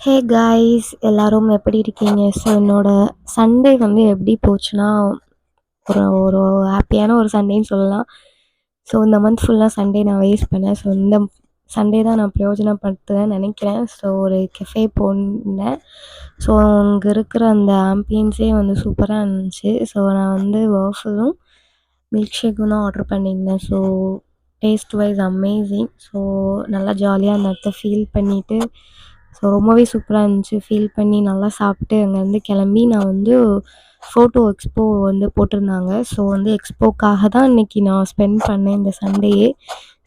Hey guys எல்லாரும் எப்படி இருக்கீங்க? ஸோ என்னோட சண்டே வந்து எப்படி போச்சுன்னா, ஒரு ஒரு ஹாப்பியான ஒரு சண்டேன்னு சொல்லலாம். ஸோ இந்த மந்த் ஃபுல்லாக சண்டே நான் வேஸ்ட் பண்ணேன். ஸோ இந்த சண்டே தான் நான் பிரயோஜனப்படுத்துவேன்னு நினைக்கிறேன். ஸோ ஒரு கெஃபே போனேன். ஸோ அங்கே இருக்கிற அந்த ஆம்பியன்ஸே வந்து சூப்பராக இருந்துச்சு. ஸோ நான் வந்து வாஃபலும் மில்க் ஷேக்கும் தான் ஆர்டர் பண்ணியிருந்தேன். So taste wise amazing. So நல்லா ஜாலியாக அந்த இடத்த ஃபீல் பண்ணிவிட்டு ஸோ ரொம்பவே சூப்பராக இருந்துச்சு. ஃபீல் பண்ணி நல்லா சாப்பிட்டு அங்கேருந்து கிளம்பி நான் வந்து ஃபோட்டோ எக்ஸ்போ வந்து போட்டிருந்தாங்க. ஸோ வந்து எக்ஸ்போக்காக தான் இன்றைக்கி நான் ஸ்பெண்ட் பண்ணேன் இந்த சண்டேயே.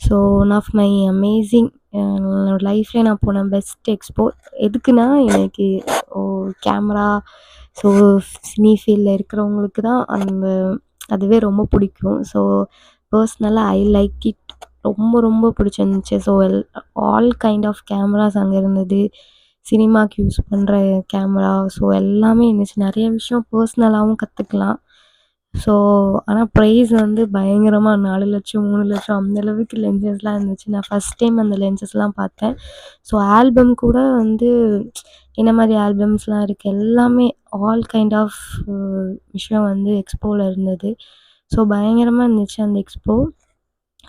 So one of my amazing என்னோட லைஃப்லேயே நான் போன பெஸ்ட் எக்ஸ்போ. எதுக்குன்னா எனக்கு கேமரா ஸோ சினி ஃபீல்டில் இருக்கிறவங்களுக்கு தான் அதுவே ரொம்ப பிடிக்கும். ஸோ பர்ஸ்னலாக ஐ லைக் இட். ரொம்ப ரொம்ப பிடிச்சிருந்துச்சி. So all kind of cameras அங்கே இருந்தது. சினிமாவுக்கு யூஸ் பண்ணுற கேமரா ஸோ எல்லாமே இருந்துச்சு. நிறைய விஷயம் பர்ஸ்னலாகவும் கற்றுக்கலாம். ஸோ ஆனால் ப்ரைஸ் வந்து பயங்கரமாக 4,00,000 3,00,000 அந்த அளவுக்கு லென்சஸ்லாம் இருந்துச்சு. நான் ஃபஸ்ட் டைம் அந்த லென்சஸ்லாம் பார்த்தேன். ஸோ ஆல்பம் கூட வந்து என்ன மாதிரி ஆல்பம்ஸ்லாம் இருக்குது எல்லாமே ஆல் கைண்ட் ஆஃப் விஷயம் வந்து எக்ஸ்போவில் இருந்தது. ஸோ பயங்கரமாக இருந்துச்சு அந்த எக்ஸ்போ.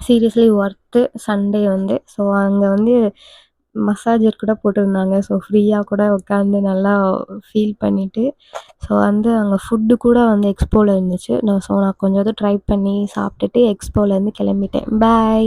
சீரியஸ்லி ஒர்த்து சண்டே வந்து. ஸோ அங்கே வந்து மசாஜர் கூட போட்டிருந்தாங்க. ஸோ ஃப்ரீயாக கூட உட்காந்து நல்லா ஃபீல் பண்ணிவிட்டு ஸோ வந்து அங்கே ஃபுட்டு கூட வந்து எக்ஸ்போவில் இருந்துச்சு. நான் கொஞ்சம் ட்ரை பண்ணி சாப்பிட்டுட்டு எக்ஸ்போலேருந்து கிளம்பிட்டேன். பாய்.